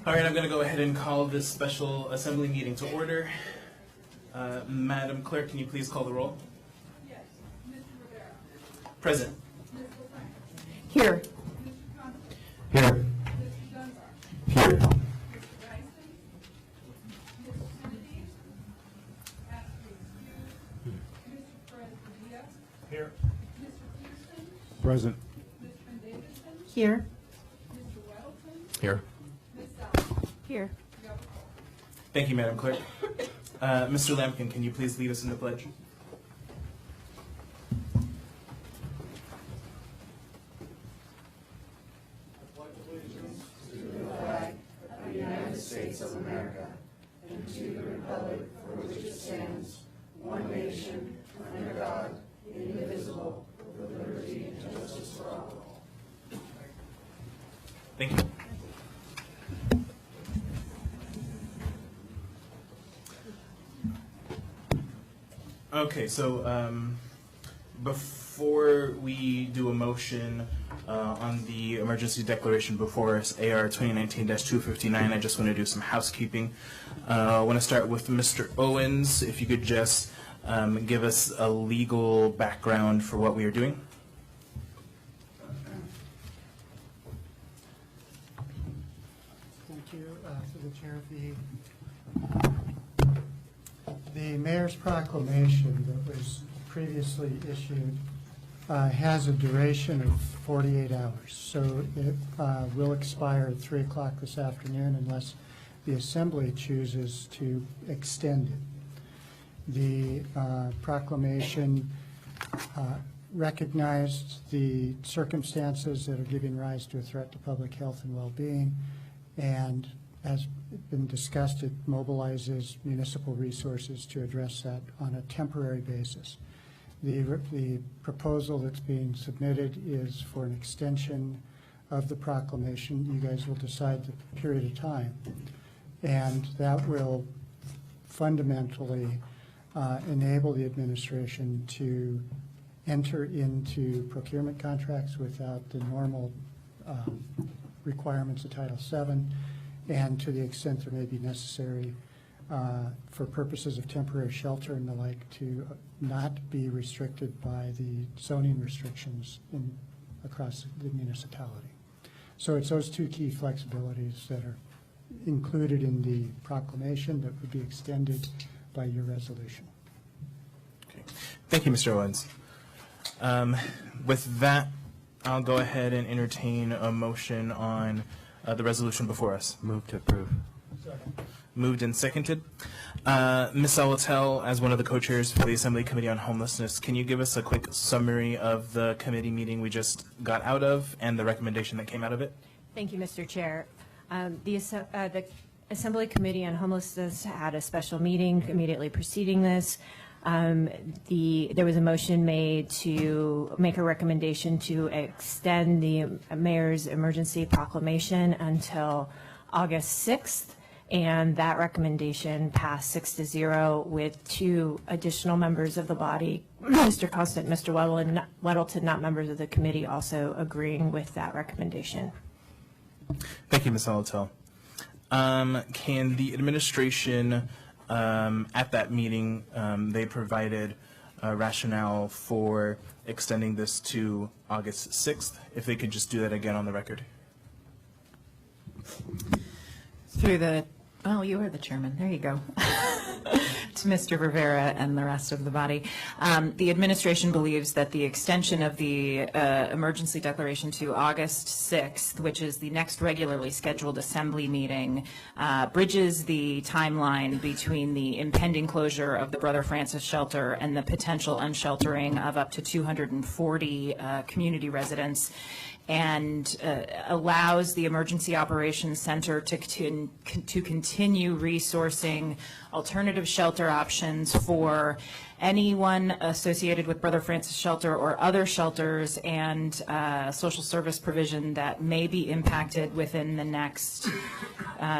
All right, I'm going to go ahead and call this special assembly meeting to order. Madam Clerk, can you please call the roll? Yes. Mr. Rivera. Present. Ms. LaFranca. Here. Mr. Constance. Here. Mr. Dunbar. Here. Mr. Dyson. Ms. Kennedy. Asked to excuse. Mr. Perez-Padilla. Here. Mr. Pearson. Present. Ms. Davidson. Here. Mr. Weddleton. Here. Ms. South. Here. You have a call. Thank you, Madam Clerk. Mr. Lampkin, can you please lead us in the pledge? Thank you. Okay, so before we do a motion on the emergency declaration before us, AR 2019-259, I just want to do some housekeeping. I want to start with Mr. Owens. If you could just give us a legal background for what we are doing. Thank you to the chair of the mayor's proclamation that was previously issued has a duration of 48 hours. So it will expire at 3 o'clock this afternoon unless the assembly chooses to extend it. The proclamation recognized the circumstances that are giving rise to a threat to public health and well-being, and as been discussed, it mobilizes municipal resources to address that on a temporary basis. The proposal that's being submitted is for an extension of the proclamation. You guys will decide the period of time, and that will fundamentally enable the administration to enter into procurement contracts without the normal requirements of Title VII, and to the extent there may be necessary for purposes of temporary shelter and the like, to not be restricted by the zoning restrictions across the municipality. So it's those two key flexibilities that are included in the proclamation that would be extended by your resolution. Okay. Thank you, Mr. Owens. With that, I'll go ahead and entertain a motion on the resolution before us. Move to approve. Moved and seconded. Ms. Salatel, as one of the co-chairs for the Assembly Committee on Homelessness, can you give us a quick summary of the committee meeting we just got out of and the recommendation that came out of it? Thank you, Mr. Chair. The Assembly Committee on Homelessness had a special meeting immediately preceding this. There was a motion made to make a recommendation to extend the mayor's emergency proclamation until August 6th, and that recommendation passed 6-0 with 2 additional members of the body, Mr. Constant, Mr. Weddleton, not members of the committee, also agreeing with that recommendation. Thank you, Ms. Salatel. Can the administration, at that meeting, they provided a rationale for extending this to August 6th? If they could just do that again on the record. Through the, oh, you are the chairman. There you go. To Mr. Rivera and the rest of the body. The administration believes that the extension of the emergency declaration to August 6th, which is the next regularly scheduled assembly meeting, bridges the timeline between the impending closure of the Brother Francis shelter and the potential unsheltering of up to 240 community residents, and allows the Emergency Operations Center to continue resourcing alternative shelter options for anyone associated with Brother Francis Shelter or other shelters and social service provision that may be impacted within the next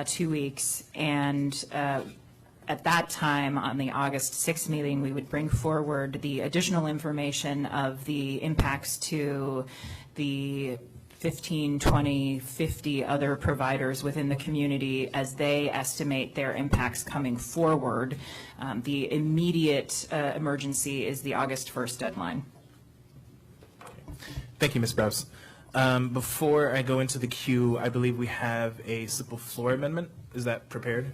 2 weeks. And at that time, on the August 6th meeting, we would bring forward the additional information of the impacts to the 15, 20, 50 other providers within the community as they estimate their impacts coming forward. The immediate emergency is the August 1st deadline. Thank you, Ms. Browse. Before I go into the queue, I believe we have a simple floor amendment. Is that prepared?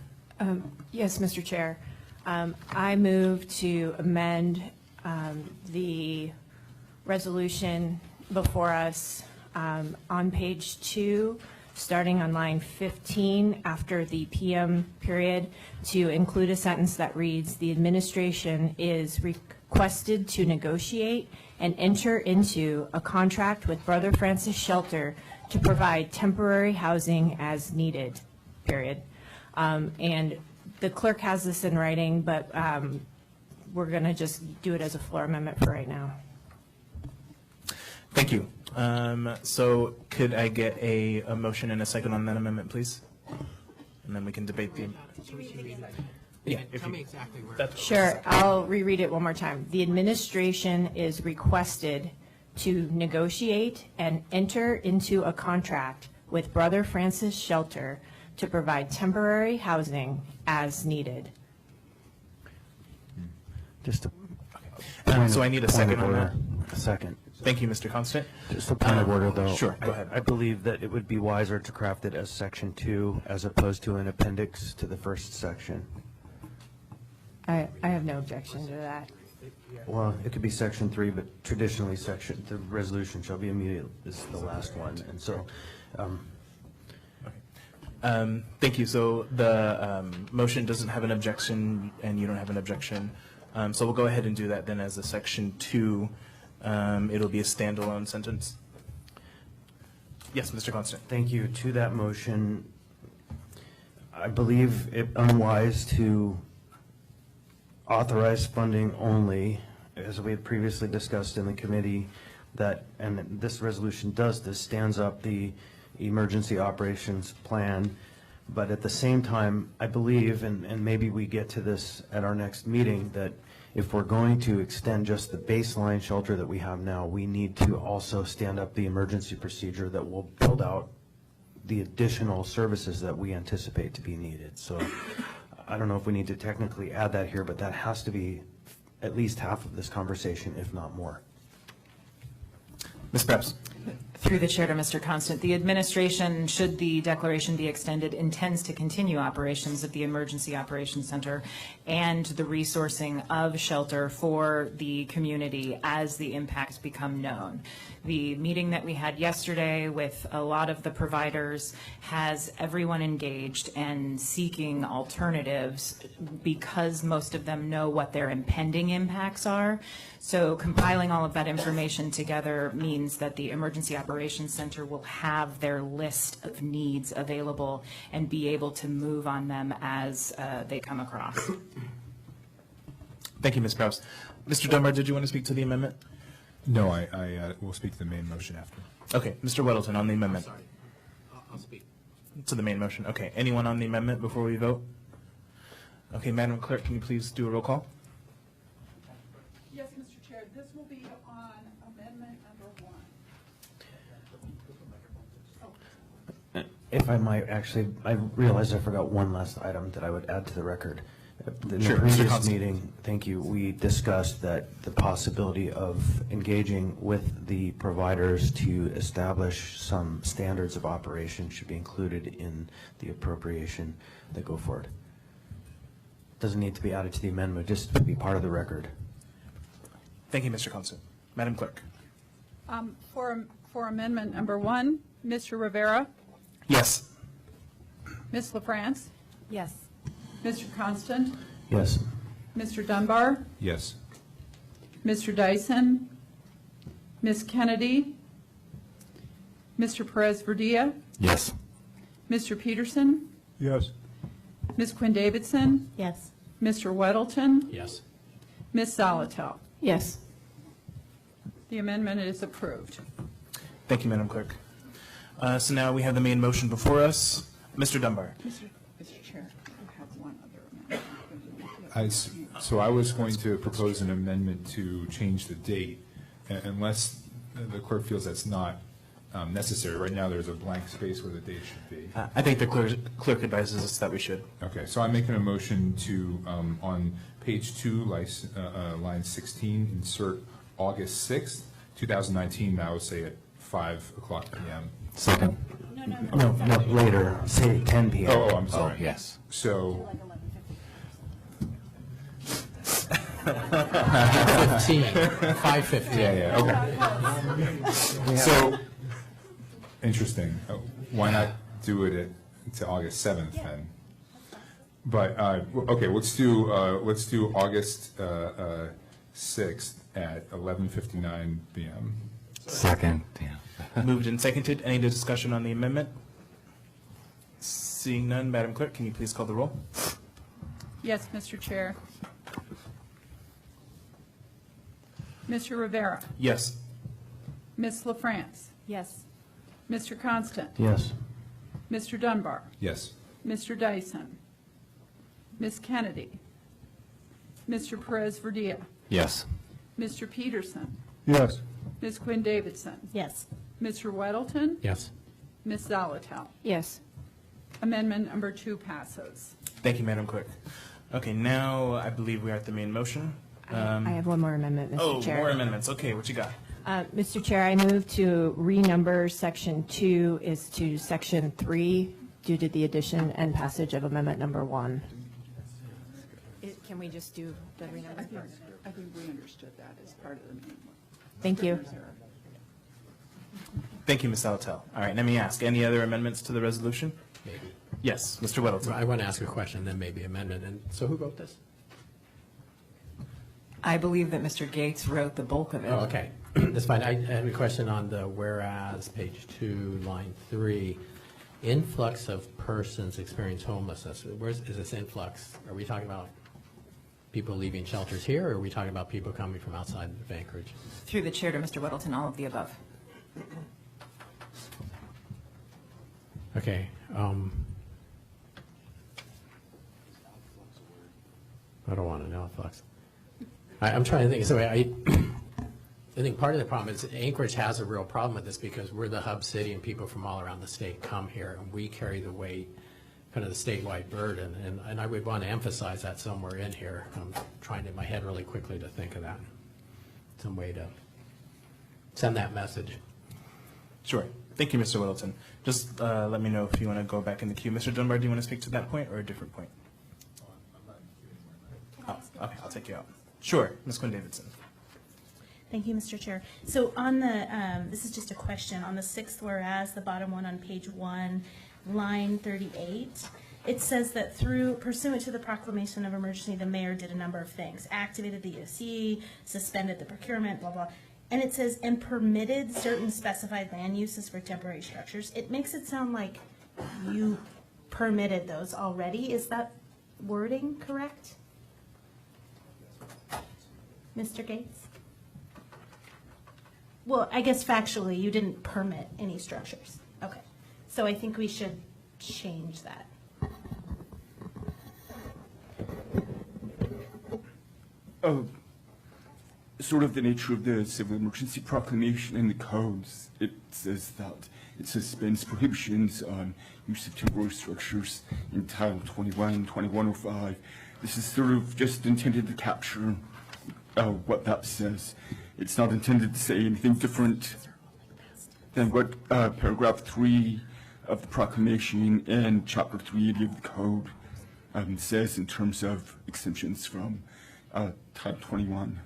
Yes, Mr. Chair. I move to amend the resolution before us on page 2, starting on line 15, after the PM period, to include a sentence that reads, "The administration is requested to negotiate and enter into a contract with Brother Francis Shelter to provide temporary housing as needed," period. And the clerk has this in writing, but we're going to just do it as a floor amendment for right now. Thank you. So could I get a motion and a second on that amendment, please? And then we can debate the. Yeah, if Tell you- me exactly where. that's- Sure, I'll reread it one more time. The administration is requested to negotiate and enter into a contract with Brother Francis Shelter to provide temporary housing as needed. Just a So I need a second on that. A second. Thank you, Mr. Constant. Just a point of order, though. Sure, go ahead. I believe that it would be wiser to craft it as section 2 as opposed to an appendix to the first section. I have no objection to that. Well, it could be section 3, but traditionally the resolution shall be immediate is the last one. And so, Thank you. So the motion doesn't have an objection, and you don't have an objection. So we'll go ahead and do that then as a section 2. It'll be a standalone sentence. Yes, Mr. Constant. thank you. To that motion, I believe it unwise to authorize funding only, as we had previously discussed in the committee, that, and this resolution does this, stands up the emergency operations plan. But at the same time, I believe, and maybe we get to this at our next meeting, that if we're going to extend just the baseline shelter that we have now, we need to also stand up the emergency procedure that will build out the additional services that we anticipate to be needed. So I don't know if we need to technically add that here, but that has to be at least half of this conversation, if not more. Ms. Preps. Through the chair to Mr. Constant, the administration, should the declaration be extended, intends to continue operations of the Emergency Operations Center and the resourcing of shelter for the community as the impacts become known. The meeting that we had yesterday with a lot of the providers has everyone engaged and seeking alternatives because most of them know what their impending impacts are. So compiling all of that information together means that the Emergency Operations Center will have their list of needs available and be able to move on them as they come across. Thank you, Ms. Preps. Mr. Dunbar, did you want to speak to the amendment? No, I will speak to the main motion after. Okay, Mr. Weddleton on the amendment. Sorry, I'll speak. To the main motion. Okay, anyone on the amendment before we vote? Okay, Madam Clerk, can you please do a roll call? Yes, Mr. Chair, this will be on amendment number 1. If I might, actually, I realize I forgot one last item that I would add to the record. In Sure, the Mr. previous Constant. meeting, thank you, we discussed that the possibility of engaging with the providers to establish some standards of operation should be included in the appropriation that go forward. Doesn't need to be added to the amendment, just to be part of the record. Thank you, Mr. Constant. Madam Clerk. For amendment number 1, Mr. Rivera, Yes. Ms. LaFrance, Yes. Mr. Constant, Yes. Mr. Dunbar, Yes. Mr. Dyson, Ms. Kennedy, Mr. Perez Verdilla, Yes. Mr. Peterson, Yes. Ms. Quinn Davidson, Yes. Mr. Weddleton, Yes. Ms. Salato. Yes. The amendment is approved. Thank you, Madam Clerk. So now we have the main motion before us. Mr. Dunbar. Mr. Chair, you have one other amendment. So I was going to propose an amendment to change the date, unless the clerk feels that's not necessary. Right now, there's a blank space where the date should be. I think the clerk advises us that we should. Okay, so I'm making a motion to, on page 2, line 16, insert August 6th, 2019, and I would say at 5 o'clock PM. Second. No, later, say 10 PM. Oh, I'm sorry. Yes. So, 5:15. yeah, okay. So, interesting. Why not do it to August 7th then? But, okay, let's do August 6th at 11:59 PM. Second, yeah. Moved and seconded. Any discussion on the amendment? Seeing none, Madam Clerk, can you please call the roll? Yes, Mr. Chair. Mr. Rivera. Yes. Ms. LaFrance. Yes. Mr. Constant. Yes. Mr. Dunbar. Yes. Mr. Dyson. Ms. Kennedy. Mr. Perez Verdilla. Yes. Mr. Peterson. Yes. Ms. Quinn Davidson. Yes. Mr. Weddleton. Yes. Ms. Zalatal. Yes. Amendment number 2 passes. Thank you, Madam Clerk. Okay, now I believe we are at the main motion. I have one more amendment, Mr. Chair. More amendments. Okay, what you got? Mr. Chair, I move to renumber Section 2 is to Section 3 due to the addition and passage of Amendment number 1. Can we just do the renumber? I think we understood that as part of the main one. Thank you. Thank you, Ms. Salatel. All right, let me ask, any other amendments to the resolution? Maybe. Yes, Mr. Weddleton. I want to ask a question, then maybe amendment. And so who wrote this? I believe that Mr. Gates wrote the bulk of it. Oh, okay. That's fine. I have a question on the whereas, page 2, line 3. Influx of persons experience homelessness. Is this influx? Are we talking about people leaving shelters here, or are we talking about people coming from outside of Anchorage? Through the chair to Mr. Weddleton, all of the above. Okay. I don't want to know influx. I'm trying to think. So I think part of the problem is Anchorage has a real problem with this because we're the hub city and people from all around the state come here and we carry the weight, kind of the statewide burden. And I would want to emphasize that somewhere in here. I'm trying in my head really quickly to think of that. Some way to send that message. Sure. Thank you, Mr. Weddleton. Just let me know if you want to go back in the queue. Mr. Dunbar, do you want to speak to that point or a different point? Oh, okay, I'll take you out. Sure, Ms. Quinn Davidson. Thank you, Mr. Chair. So on the, this is just a question, on the 6th whereas, the bottom one on page 1, line 38, it says that through pursuant to the proclamation of emergency, the mayor did a number of things, activated the EOC, suspended the procurement, blah, blah. And it says, and permitted certain specified land uses for temporary structures. It makes it sound like you permitted those already. Is that wording correct? Mr. Gates? Well, I guess factually, you didn't permit any structures. Okay. So I think we should change that. Sort of the nature of the civil emergency proclamation in the codes, it says that it suspends prohibitions on use of temporary structures in Title 21, 2105. This is sort of just intended to capture what that says. It's not intended to say anything different than what paragraph 3 of the proclamation and chapter 380 of the code says in terms of exemptions from Title 21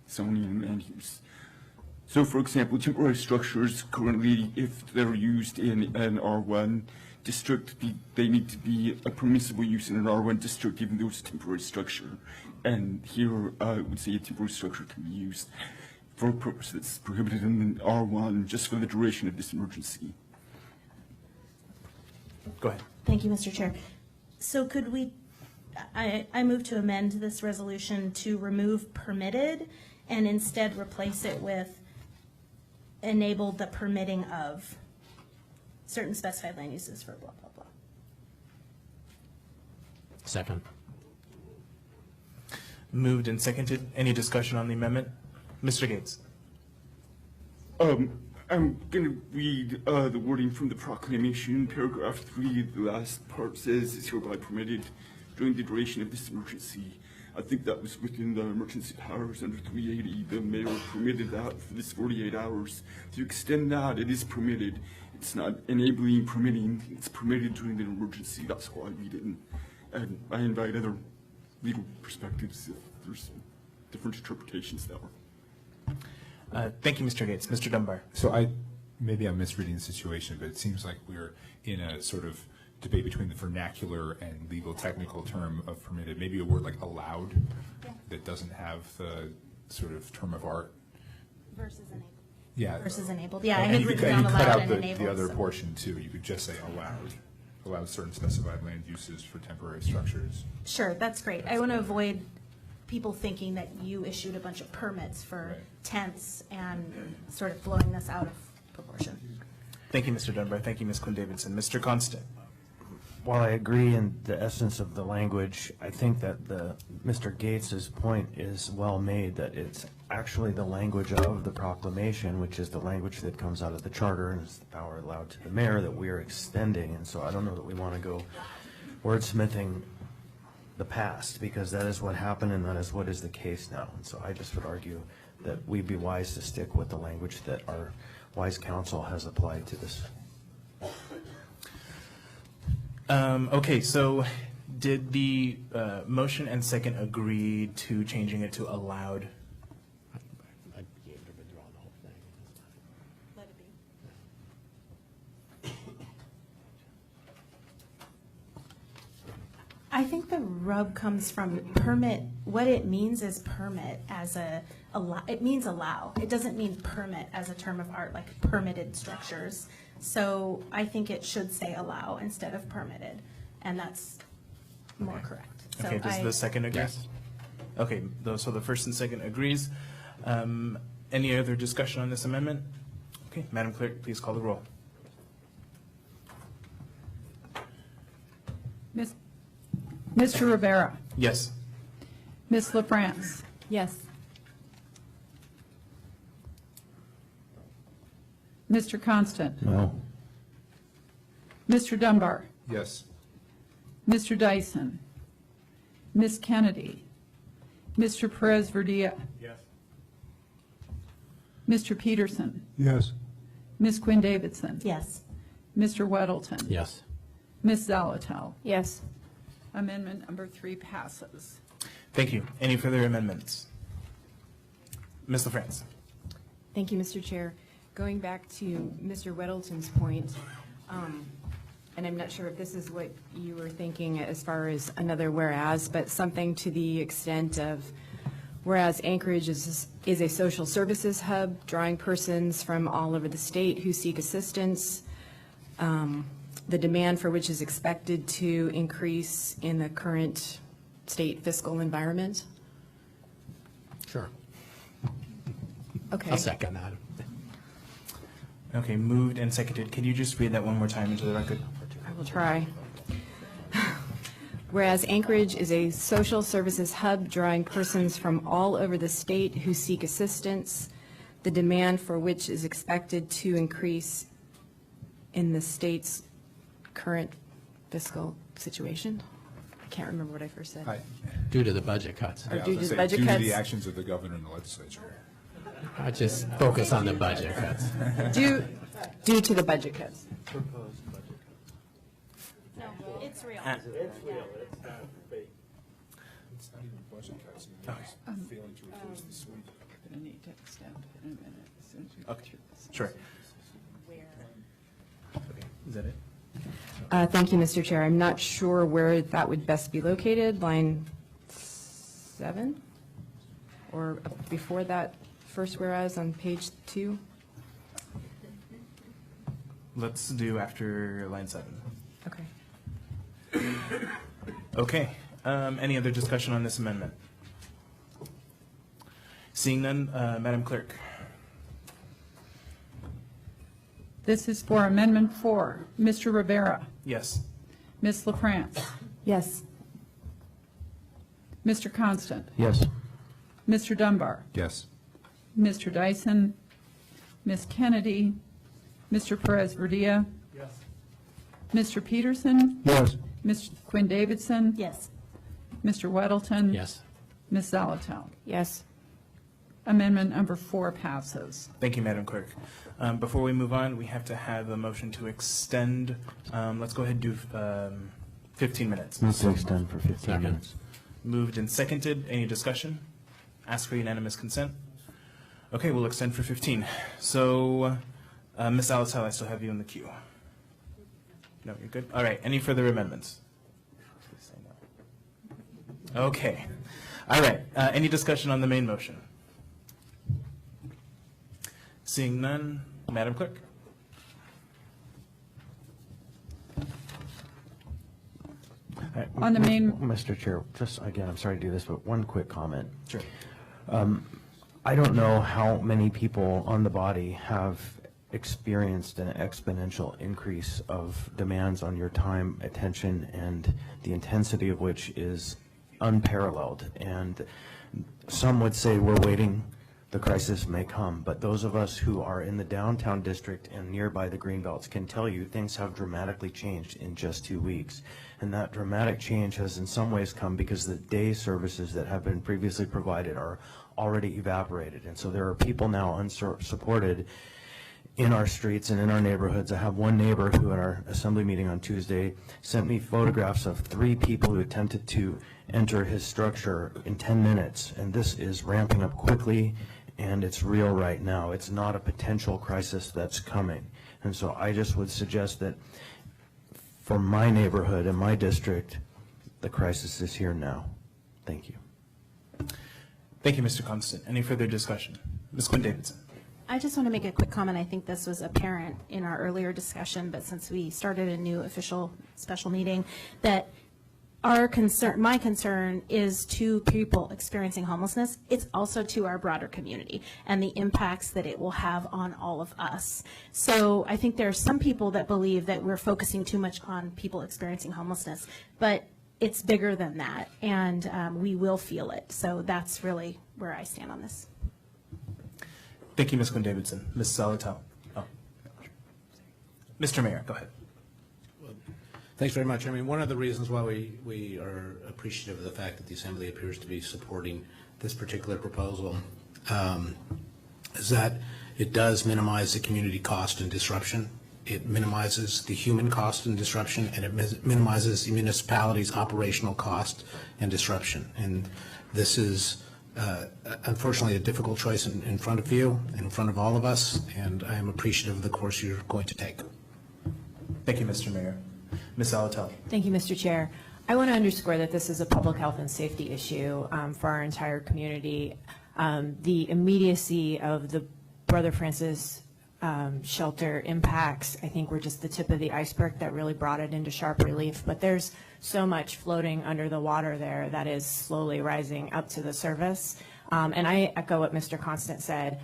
zoning and land use. So, for example, temporary structures currently, if they're used in an R1 district, they need to be a permissible use in an R1 district, even though it's a temporary structure. And here, I would say a temporary structure can be used for a purpose that's prohibited in an R1 just for the duration of this emergency. Go ahead. Thank you, Mr. Chair. So could we, I move to amend this resolution to remove permitted and instead replace it with enable the permitting of certain specified land uses for blah, blah, blah. Second. Moved and seconded. Any discussion on the amendment? Mr. Gates. I'm gonna read the wording from the proclamation. Paragraph 3, the last part says, "Is hereby permitted during the duration of this emergency." I think that was within the emergency powers under 380. The mayor permitted that for this 48 hours. To extend that, it is permitted. It's not enabling, permitting. It's permitted during the emergency. That's how I read it. And I invite other legal perspectives if there's different interpretations that were. Thank you, Mr. Gates. Mr. Dunbar. So maybe I'm misreading the situation, but it seems like we're in a sort of debate between the vernacular and legal technical term of permitted, maybe a word like allowed that doesn't have the sort of term of art. Versus enabled. Yeah. Versus enabled. Yeah, I And had you could written down cut allowed out and the enabled. other so- portion too. You could just say allowed certain specified land uses for temporary structures. Sure, that's great. I want to avoid people thinking that you issued a bunch of permits for Right. tents and sort of blowing this out of proportion. Thank you, Mr. Dunbar. Thank you, Ms. Quinn Davidson. Mr. Constant. While I agree in the essence of the language, I think that Mr. Gates's point is well made, that it's actually the language of the proclamation, which is the language that comes out of the charter and is the power allowed to the mayor, that we are extending. And so I don't know that we want to go wordsmithing the past, because that is what happened and that is what is the case now. And so I just would argue that we'd be wise to stick with the language that our wise counsel has applied to this. Okay, so did the motion and second agree to changing it to allowed? I'd be able to withdraw the whole thing. Let it be. I think the rub comes from permit. What it means is permit as it means allow. It doesn't mean permit as a term of art, like permitted structures. So I think it should say allow instead of permitted, and that's more correct. So Okay, does the second agree? Yes. Okay, so the first and second agrees. Any other discussion on this amendment? Okay, Madam Clerk, please call the roll. Mr. Rivera. Yes. Ms. LaFrance. Yes. Mr. Constant. No. Mr. Dunbar. Yes. Mr. Dyson. Ms. Kennedy. Mr. Perez Verdilla. Yes. Mr. Peterson. Yes. Ms. Quinn Davidson. Yes. Mr. Weddleton. Yes. Ms. Zalatel. Yes. Amendment number 3 passes. Thank you. Any further amendments? Ms. LaFrance. Thank you, Mr. Chair. Going back to Mr. Weddleton's point, and I'm not sure if this is what you were thinking as far as another whereas, but something to the extent of, whereas Anchorage is a social services hub, drawing persons from all over the state who seek assistance, the demand for which is expected to increase in the current state fiscal environment. Sure. Okay. I'll second that. Okay, moved and seconded. Can you just read that one more time into the record? I will try. Whereas Anchorage is a social services hub drawing persons from all over the state who seek assistance, the demand for which is expected to increase in the state's current fiscal situation. I can't remember what I first said. Due to the budget cuts. Or Yeah, I was due gonna to say, budget due to cuts. the actions of the governor and the legislature. I just focus on the budget cuts. Due to the budget cuts. No, it's real. It's not even budget cuts. It's failing to reverse the sweep. Going to need to extend in a minute as soon as we Okay. get through this. Sure. Okay, is that it? Thank you, Mr. Chair. I'm not sure where that would best be located, line 7? Or before that first whereas on page 2? Let's do after line 7. Okay. Okay, any other discussion on this amendment? Seeing none, Madam Clerk. This is for Amendment 4. Mr. Rivera. Yes. Ms. LaFrance. Yes. Mr. Constant. Yes. Mr. Dunbar. Yes. Mr. Dyson. Ms. Kennedy, Mr. Perez Verdilla. Yes. Mr. Peterson, Yes. Ms. Quinn Davidson, Yes. Mr. Weddleton. Yes. Ms. Zalatel. Yes. Amendment number 4 passes. Thank you, Madam Clerk. Before we move on, we have to have a motion to extend. Let's go ahead and do 15 minutes. Move to extend for 15 Second. minutes. Moved and seconded. Any discussion? Ask for unanimous consent. Okay, we'll extend for 15. So, Ms. Alatel, I still have you in the queue. No, you're good? All right, any further amendments? Please say no. Okay. All right, any discussion on the main motion? Seeing none, Madam Clerk? On the main- Mr. Chair, just again, I'm sorry to do this, but one quick comment. Sure. I don't know how many people on the body have experienced an exponential increase of demands on your time, attention, and the intensity of which is unparalleled. And some would say we're waiting, the crisis may come, but those of us who are in the downtown district and nearby the Greenbelts can tell you things have dramatically changed in just 2 weeks. And that dramatic change has in some ways come because the day services that have been previously provided are already evaporated. And so there are people now unsupported in our streets and in our neighborhoods. I have one neighbor who at our assembly meeting on Tuesday sent me photographs of 3 people who attempted to enter his structure in 10 minutes. And this is ramping up quickly, and it's real right now. It's not a potential crisis that's coming. And so I just would suggest that for my neighborhood and my district, the crisis is here now. Thank you. Thank you, Mr. Constant. Any further discussion? Ms. Quinn Davidson. I just want to make a quick comment. I think this was apparent in our earlier discussion, but since we started a new official special meeting, that our concern, my concern is to people experiencing homelessness. It's also to our broader community and the impacts that it will have on all of us. So I think there are some people that believe that we're focusing too much on people experiencing homelessness, but it's bigger than that, and we will feel it. So that's really where I stand on this. Thank you, Ms. Quinn Davidson. Ms. Salatel. Oh. Mr. Mayor, go ahead. Thanks very much. I mean, one of the reasons why we are appreciative of the fact that the Assembly appears to be supporting this particular proposal is that it does minimize the community cost and disruption. It minimizes the human cost and disruption, and it minimizes the municipality's operational cost and disruption. And this is unfortunately a difficult choice in front of you, in front of all of us, and I am appreciative of the course you're going to take. Thank you, Mr. Mayor. Ms. Salatel. Thank you, Mr. Chair. I want to underscore that this is a public health and safety issue for our entire community. The immediacy of the Brother Francis shelter impacts, I think, were just the tip of the iceberg that really brought it into sharp relief. But there's so much floating under the water there that is slowly rising up to the surface. And I echo what Mr. Constant said.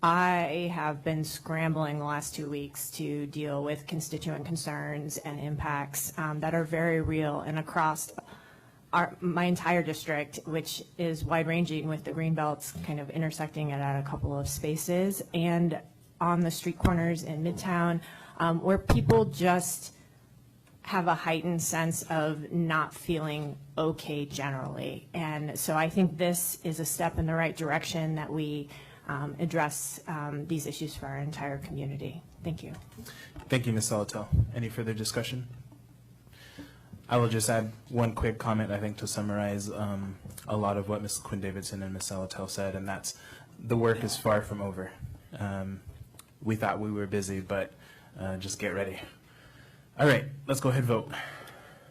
I have been scrambling the last 2 weeks to deal with constituent concerns and impacts that are very real and across my entire district, which is wide-ranging with the Greenbelts kind of intersecting it at a couple of spaces, and on the street corners in Midtown, where people just have a heightened sense of not feeling okay generally. And so I think this is a step in the right direction that we address these issues for our entire community. Thank you. Thank you, Ms. Salatel. Any further discussion? I will just add one quick comment, I think, to summarize a lot of what Ms. Quinn Davidson and Ms. Salatel said, and that's the work is far from over. We thought we were busy, but just get ready. All right, let's go ahead and vote.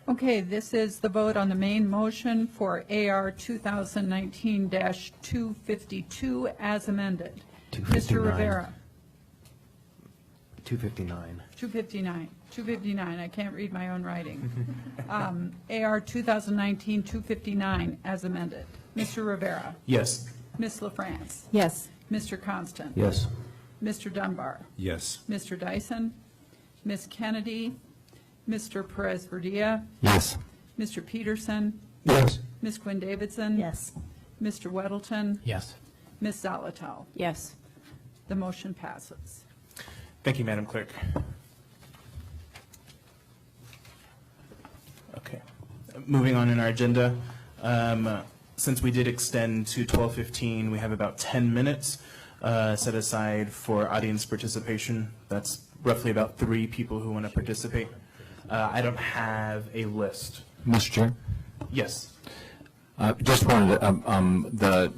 Okay, this is the vote on the main motion for AR 2019-252 as amended. 259. Mr. Rivera. 259. 259, I can't read my own writing. AR 2019-259 as amended. Mr. Rivera. Yes. Ms. LaFrance. Yes. Mr. Constant. Yes. Mr. Dunbar. Yes. Mr. Dyson. Ms. Kennedy. Mr. Perez Verdilla. Yes. Mr. Peterson. Yes. Ms. Quinn Davidson. Yes. Mr. Weddleton. Yes. Ms. Zalatel. Yes. The motion passes. Thank you, Madam Clerk. Okay. Moving on in our agenda, since we did extend to 12:15, we have about 10 minutes set aside for audience participation. That's roughly about 3 people who want to participate. I don't have a list. Mr. Chair, Yes. just wanted to,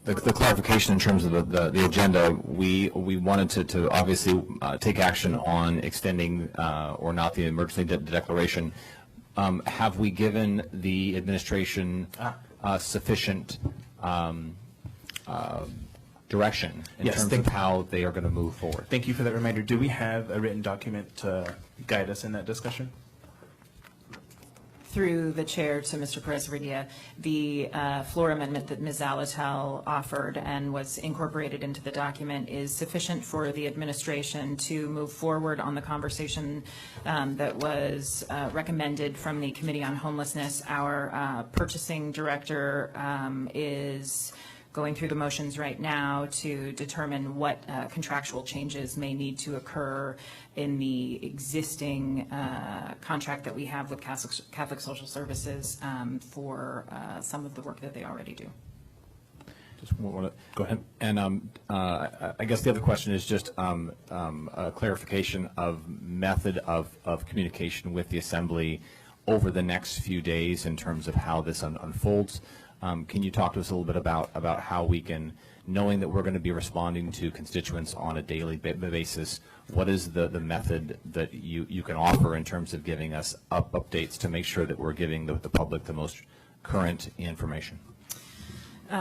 the clarification in terms of the agenda, we wanted to obviously take action on extending or not the emergency declaration. Have we given the administration sufficient direction in Yes, terms of how they are going to move forward? Thank you for that reminder. Do we have a written document to guide us in that discussion? Through the chair to Mr. Perez-Verdia, the floor amendment that Ms. Alatel offered and was incorporated into the document is sufficient for the administration to move forward on the conversation that was recommended from the Committee on Homelessness. Our purchasing director is going through the motions right now to determine what contractual changes may need to occur in the existing contract that we have with Catholic Social Services for some of the work that they already do. Just want to go ahead. And I guess the other question is just a clarification of method of communication with the Assembly over the next few days in terms of how this unfolds. Can you talk to us a little bit about how we can, knowing that we're going to be responding to constituents on a daily basis, what is the method that you can offer in terms of giving us updates to make sure that we're giving the public the most current information?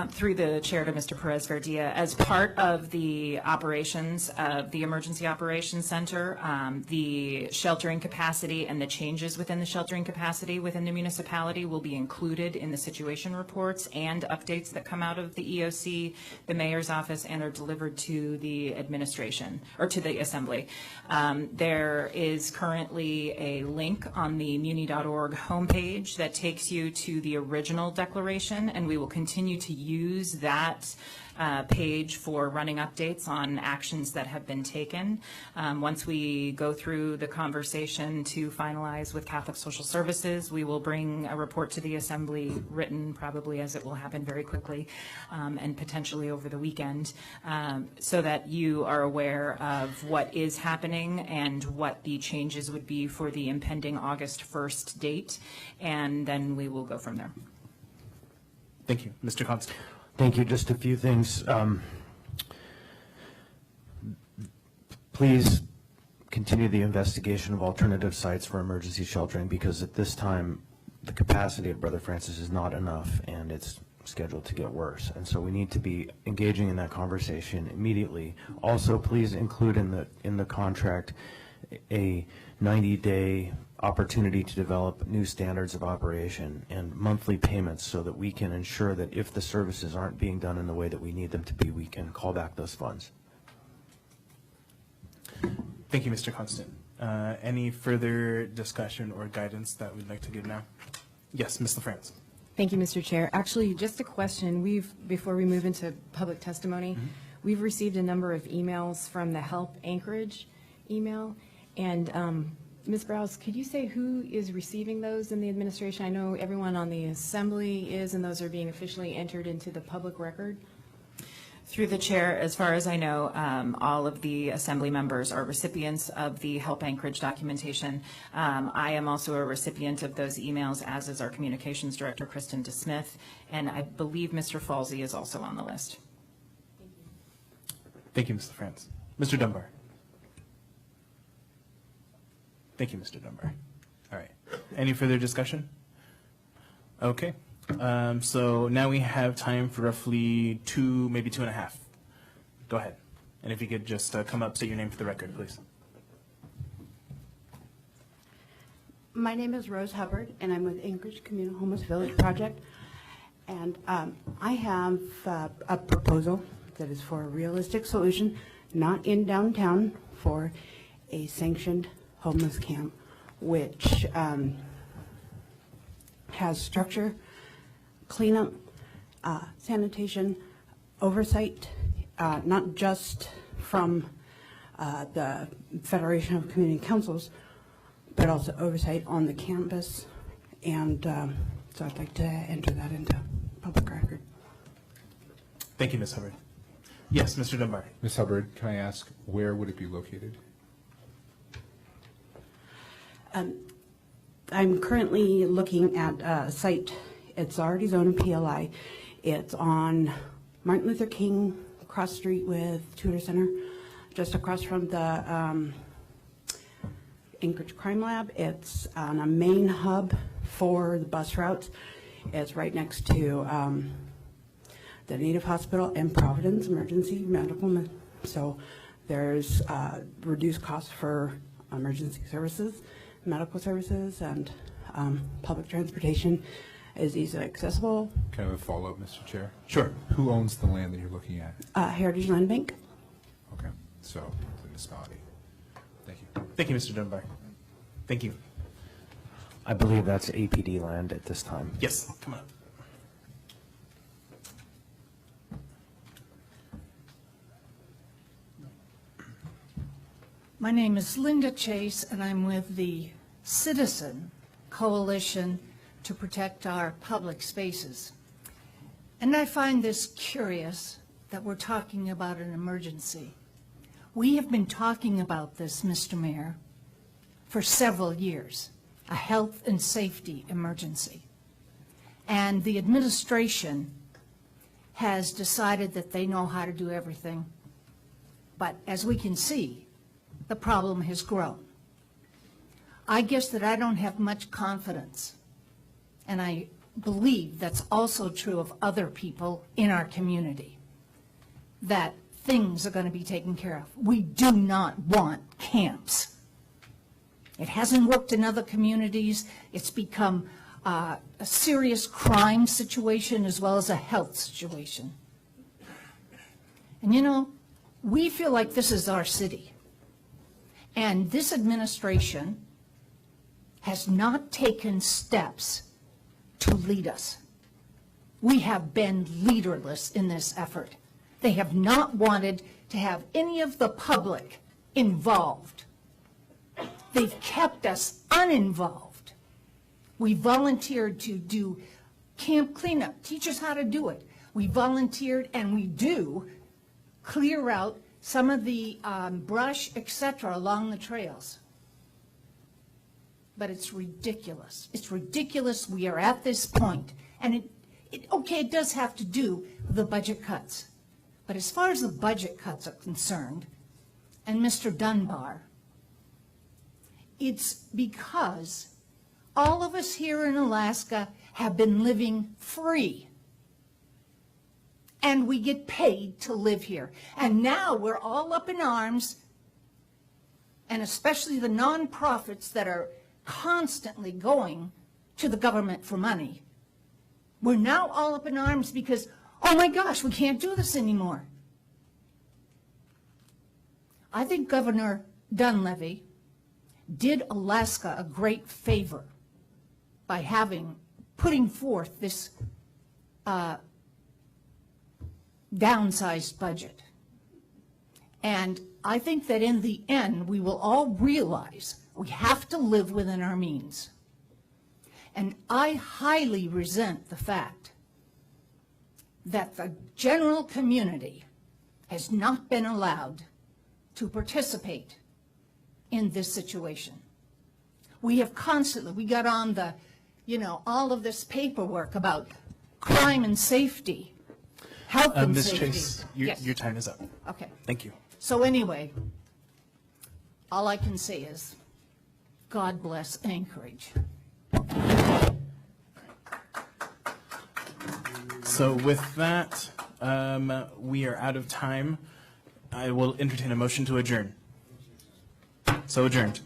Through the chair to Mr. Perez-Verdia, as part of the operations of the Emergency Operations Center, the sheltering capacity and the changes within the sheltering capacity within the municipality will be included in the situation reports and updates that come out of the EOC, the mayor's office, and are delivered to the administration or to the Assembly. There is currently a link on the muni.org homepage that takes you to the original declaration, and we will continue to use that page for running updates on actions that have been taken. Once we go through the conversation to finalize with Catholic Social Services, we will bring a report to the Assembly written, probably as it will happen very quickly and potentially over the weekend, so that you are aware of what is happening and what the changes would be for the impending August 1st date, and then we will go from there. Thank you. Mr. Constant. Thank you. Just a few things. Please continue the investigation of alternative sites for emergency sheltering, because at this time, the capacity at Brother Francis is not enough, and it's scheduled to get worse. And so we need to be engaging in that conversation immediately. Also, please include in the contract a 90-day opportunity to develop new standards of operation and monthly payments so that we can ensure that if the services aren't being done in the way that we need them to be, we can call back those funds. Thank you, Mr. Constant. Any further discussion or guidance that we'd like to give now? Yes, Ms. LaFrance. Thank you, Mr. Chair. Actually, just a question. Before we move into public testimony, we've received a number of emails from the Help Anchorage email. And Ms. Browse, could you say who is receiving those in the administration? I know everyone on the Assembly is, and those are being officially entered into the public record. Through the chair, as far as I know, all of the Assembly members are recipients of the Help Anchorage documentation. I am also a recipient of those emails, as is our Communications Director, Kristen DeSmith, and I believe Mr. Falsey is also on the list. Thank you, Ms. LaFrance. Mr. Dunbar. Thank you, Mr. Dunbar. All right. Any further discussion? Okay. So now we have time for roughly 2, maybe 2.5. Go ahead. And if you could just come up, state your name for the record, please. My name is Rose Hubbard, and I'm with Anchorage Communal Homeless Village Project. And I have a proposal that is for a realistic solution, not in downtown, for a sanctioned homeless camp, which has structure, cleanup, sanitation, oversight, not just from the Federation of Community Councils, but also oversight on the campus. And so I'd like to enter that into public record. Thank you, Ms. Hubbard. Yes, Mr. Dunbar. Ms. Hubbard, can I ask, where would it be located? I'm currently looking at a site, it's already zoned PLI. It's on Martin Luther King, cross street with Tudor Center, just across from the Anchorage Crime Lab. It's on a main hub for the bus routes. It's right next to the Native Hospital and Providence Emergency Medical. So there's reduced costs for emergency services, medical services, and public transportation is easily accessible. Can I have a follow-up, Mr. Chair? Sure. Who owns the land that you're looking at? Heritage Land Bank. Okay, so the municipality. Thank you. Thank you, Mr. Dunbar. Thank you. I believe that's APD land at this time. Yes, come on. My name is Linda Chase, and I'm with the Citizen Coalition to Protect Our Public Spaces. And I find this curious that we're talking about an emergency. We have been talking about this, Mr. Mayor, for several years, a health and safety emergency. And the administration has decided that they know how to do everything. But as we can see, the problem has grown. I guess that I don't have much confidence, and I believe that's also true of other people in our community, that things are going to be taken care of. We do not want camps. It hasn't worked in other communities. It's become a serious crime situation as well as a health situation. And you know, we feel like this is our city. And this administration has not taken steps to lead us. We have been leaderless in this effort. They have not wanted to have any of the public involved. They've kept us uninvolved. We volunteered to do camp cleanup, teach us how to do it. We volunteered, and we do clear out some of the brush, etc., along the trails. But it's ridiculous. It's ridiculous we are at this point. And it does have to do with the budget cuts. But as far as the budget cuts are concerned, and Mr. Dunbar, it's because all of us here in Alaska have been living free. And we get paid to live here. And now we're all up in arms, and especially the nonprofits that are constantly going to the government for money. We're now all up in arms because, oh my gosh, we can't do this anymore. I think Governor Dunleavy did Alaska a great favor by putting forth this downsized budget. And I think that in the end, we will all realize we have to live within our means. And I highly resent the fact that the general community has not been allowed to participate in this situation. We have we got on the, all of this paperwork about crime and safety, health and Ms. safety. Chase, your time is up. Okay. Thank you. So anyway, all I can say is, God bless Anchorage. So with that, we are out of time. I will entertain a motion to adjourn. So adjourned.